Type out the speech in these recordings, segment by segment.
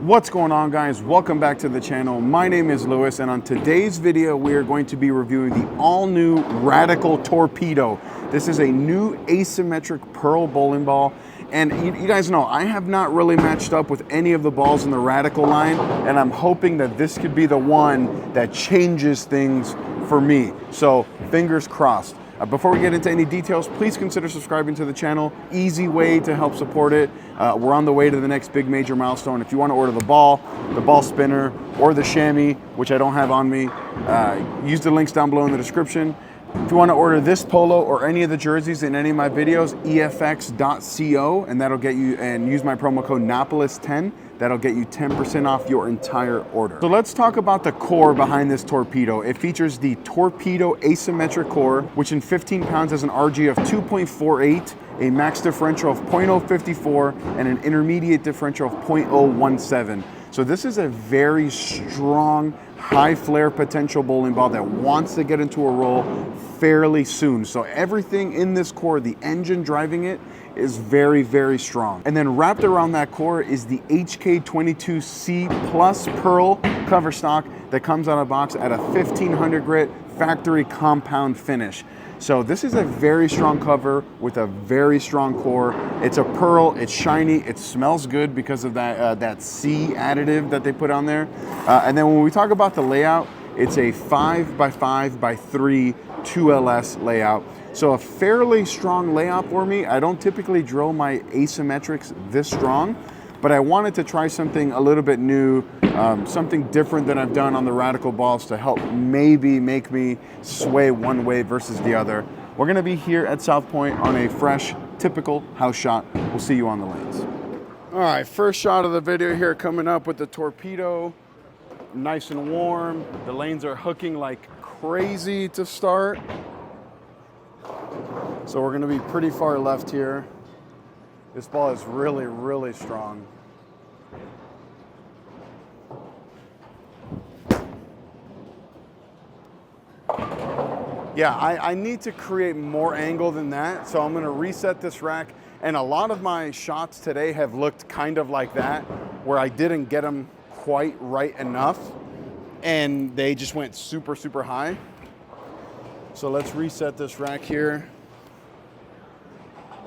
What's going on, guys? Welcome back to the channel. My name is Lewis, and on today's video we are going to be reviewing the all-new Radical Torpedo. This is a new asymmetric pearl bowling ball, and you guys know I have not really matched up with any of the balls in the Radical line, and I'm hoping that this could be the one that changes things for me. So fingers crossed. Before we get into any details, please consider subscribing to the channel. Easy way to help support it. We're on the way to the next big major milestone. If you want to order the ball spinner, or the chamois, which I don't have on me, use the links down below in the description. If you want to order this polo or any of the jerseys in any of my videos, efx.co, and that'll get you, and use my promo code Napoles10. That'll get you 10% off your entire order. So let's talk about the core behind this Torpedo. It features the Torpedo asymmetric core, which in 15 pounds has an RG of 2.48, a max differential of 0.054, and an intermediate differential of 0.017. So this is a very strong, high flare potential bowling ball that wants to get into a roll fairly soon. So everything in this core, the engine driving it, is very, very strong. And then wrapped around that core is the HK22C Plus Pearl cover stock that comes out of box at a 1500 grit factory compound finish. So this is a very strong cover with a very strong core. It's a pearl, it's shiny, it smells good because of that C additive that they put on there. And then when we talk about the layout, it's a 5x5x3 2LS layout. So a fairly strong layout for me. I don't typically drill my asymmetrics this strong, but I wanted to try something a little bit new, something different than I've done on the Radical balls to help maybe make me sway one way versus the other. We're gonna be here at South Point on a fresh, typical house shot. We'll see you on the lanes. All right, first shot of the video here coming up with the Torpedo. Nice and warm. The lanes are hooking like crazy to start. So we're gonna be pretty far left here. This ball is really, really strong. Yeah, I need to create more angle than that, so I'm gonna reset this rack. And a lot of my shots today have looked kind of like that, where I didn't get them quite right enough, and they just went super, super high. So let's reset this rack here.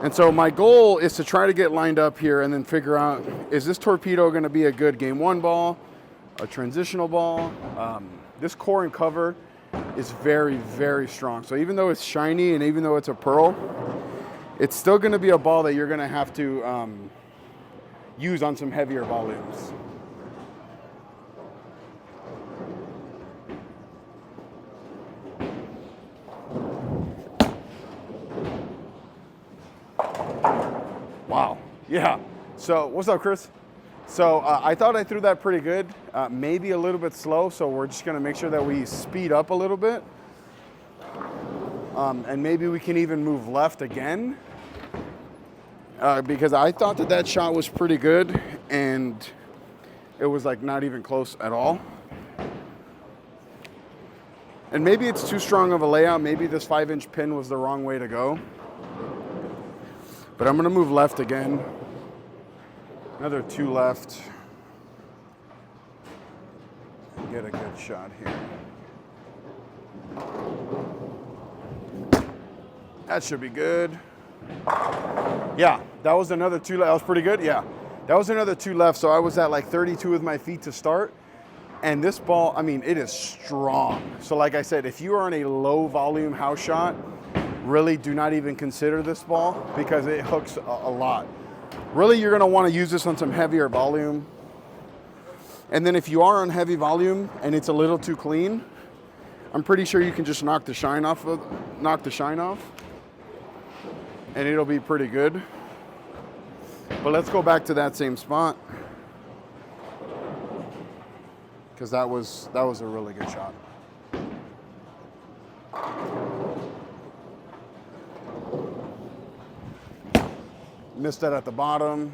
And so my goal is to try to get lined up here and then figure out, is this Torpedo gonna be a good game one ball, a transitional ball? This core and cover is very, very strong. So even though it's shiny and even though it's a pearl, it's still gonna be a ball that you're gonna have to use on some heavier volumes. Wow, yeah. So what's up, Chris? So I thought I threw that pretty good, maybe a little bit slow, so we're just gonna make sure that we speed up a little bit. And maybe we can even move left again, because I thought that shot was pretty good, and it was like not even close at all. And maybe it's too strong of a layout. Maybe this 5-inch pin was the wrong way to go. But I'm gonna move left again. Another 2 left. Get a good shot here. That should be good. Yeah, that was another 2 left. That was pretty good, yeah. That was another 2 left, so I was at like 32 with my feet to start. And this ball, I mean, it is strong. So like I said, if you are on a low volume house shot, really do not even consider this ball because it hooks a lot. Really, you're gonna wanna use this on some heavier volume. And then if you are on heavy volume and it's a little too clean, I'm pretty sure you can just knock the shine off, and it'll be pretty good. But let's go back to that same spot, because that was a really good shot. Missed that at the bottom.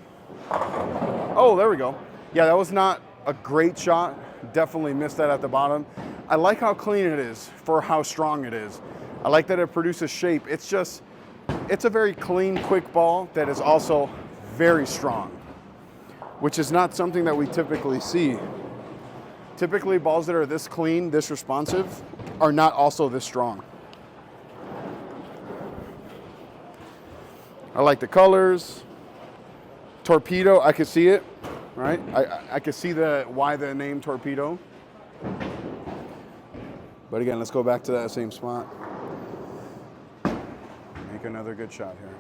Oh, there we go. Yeah, that was not a great shot. Definitely missed that at the bottom. I like how clean it is for how strong it is. I like that it produces shape. It's a very clean, quick ball that is also very strong. which is not something that we typically see. Typically, balls that are this clean, this responsive, are not also this strong. I like the colors. Torpedo, I could see it, right? I could see why the name Torpedo. But again, let's go back to that same spot. Make another good shot here.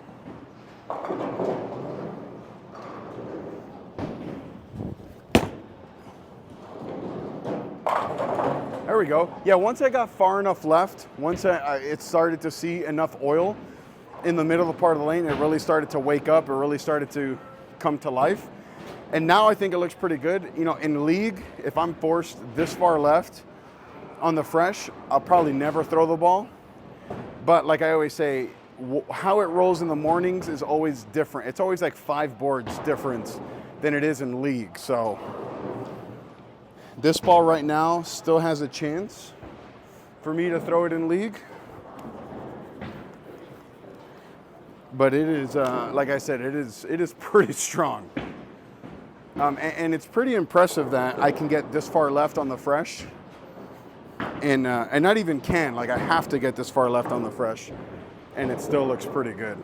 There we go. Yeah, once I got far enough left, once it started to see enough oil in the middle of the part of the lane, it really started to wake up. It really started to come to life. And now I think it looks pretty good. You know, in league, if I'm forced this far left on the fresh, I'll probably never throw the ball. But like I always say, how it rolls in the mornings is always different. It's always like 5 boards difference than it is in league. So this ball right now still has a chance for me to throw it in league. But it is, like I said, it is pretty strong. And it's pretty impressive that I can get this far left on the fresh. And not even can, like I have to get this far left on the fresh. And it still looks pretty good.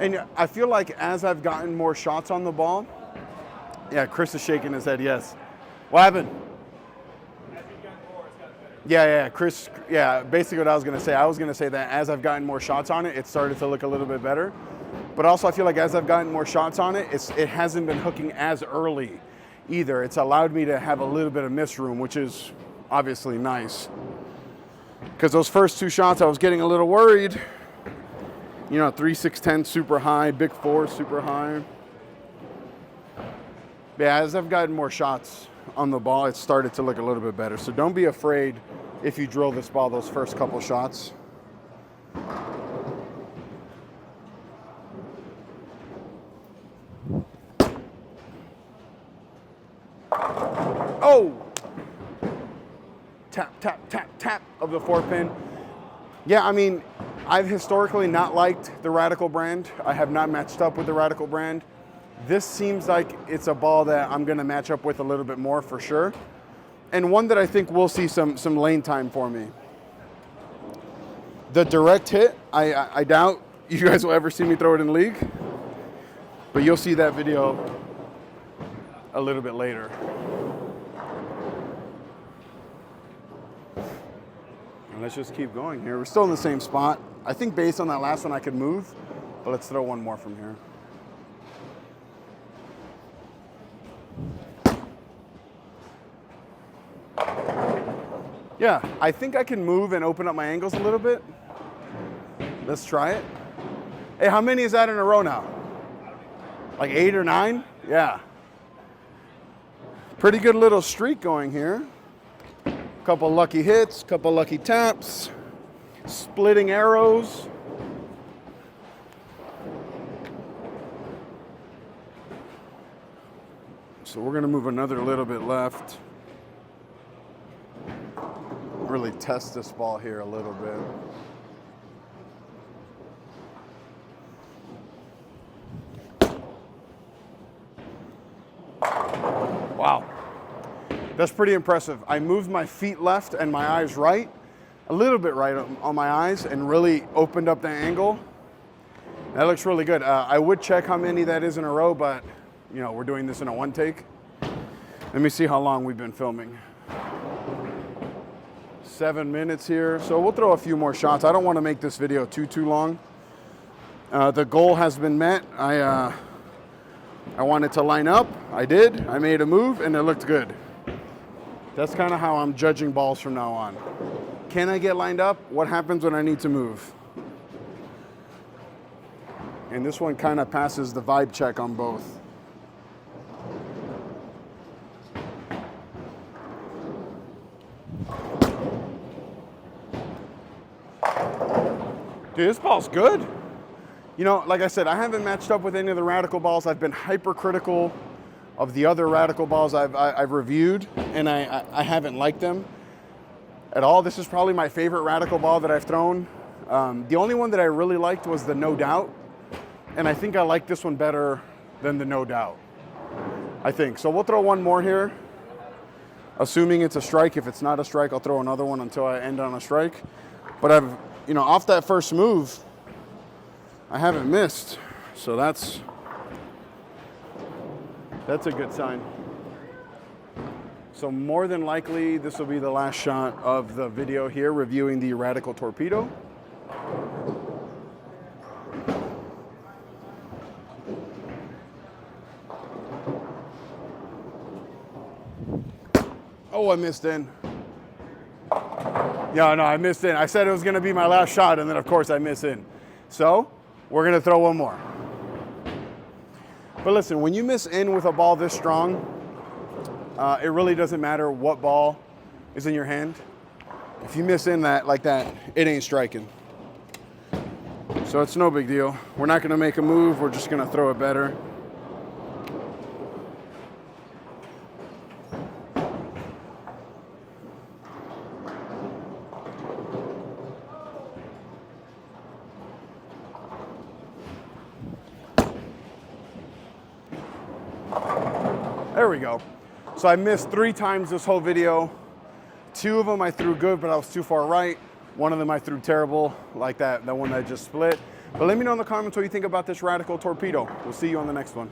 And I feel like as I've gotten more shots on the ball, yeah, Chris is shaking his head, yes. What happened? Yeah, Chris, yeah, basically what I was gonna say. I was gonna say that as I've gotten more shots on it, it started to look a little bit better. But also I feel like as I've gotten more shots on it, it hasn't been hooking as early either. It's allowed me to have a little bit of miss room, which is obviously nice. Because those first 2 shots, I was getting a little worried. You know, 3, 6, 10 super high, big 4 super high. Yeah, as I've gotten more shots on the ball, it started to look a little bit better. So don't be afraid if you drill this ball those first couple shots. Oh! Tap, tap, tap, tap of the 4-pin. Yeah, I mean, I've historically not liked the Radical brand. I have not matched up with the Radical brand. This seems like it's a ball that I'm gonna match up with a little bit more for sure. And one that I think will see some lane time for me. The direct hit, I doubt you guys will ever see me throw it in league, but you'll see that video a little bit later. And let's just keep going here. We're still in the same spot. I think based on that last one I could move, but let's throw one more from here. Yeah, I think I can move and open up my angles a little bit. Let's try it. Hey, how many is that in a row now? Like 8 or 9? Yeah. Pretty good little streak going here. Couple lucky hits, couple lucky taps, splitting arrows. So we're gonna move another little bit left. Really test this ball here a little bit. Wow, that's pretty impressive. I moved my feet left and my eyes right, a little bit right on my eyes, and really opened up the angle. That looks really good. I would check how many that is in a row, but you know, we're doing this in a 1 take. Let me see how long we've been filming. 7 minutes here, so we'll throw a few more shots. I don't want to make this video too long. The goal has been met. I wanted to line up. I did. I made a move, and it looked good. That's kind of how I'm judging balls from now on. Can I get lined up? What happens when I need to move? And this one kind of passes the vibe check on both. Dude, this ball's good. You know, like I said, I haven't matched up with any of the Radical balls. I've been hypercritical of the other Radical balls I've reviewed, and I haven't liked them. at all. This is probably my favorite Radical ball that I've thrown. The only one that I really liked was the No Doubt, and I think I like this one better than the No Doubt, I think. So we'll throw one more here, assuming it's a strike. If it's not a strike, I'll throw another one until I end on a strike. But I've, you know, off that first move, I haven't missed, so that's a good sign. So more than likely, this will be the last shot of the video here, reviewing the Radical Torpedo. Oh, I missed in. Yeah, no, I missed in. I said it was gonna be my last shot, and then of course I miss in. So, we're gonna throw one more. But listen, when you miss in with a ball this strong, it really doesn't matter what ball is in your hand. If you miss in that like that, it ain't striking. So it's no big deal. We're not gonna make a move, we're just gonna throw it better. There we go. So I missed 3 times this whole video. 2 of them I threw good, but I was too far right. 1 of them I threw terrible, like that one that just split. But let me know in the comments what you think about this Radical Torpedo. We'll see you on the next one.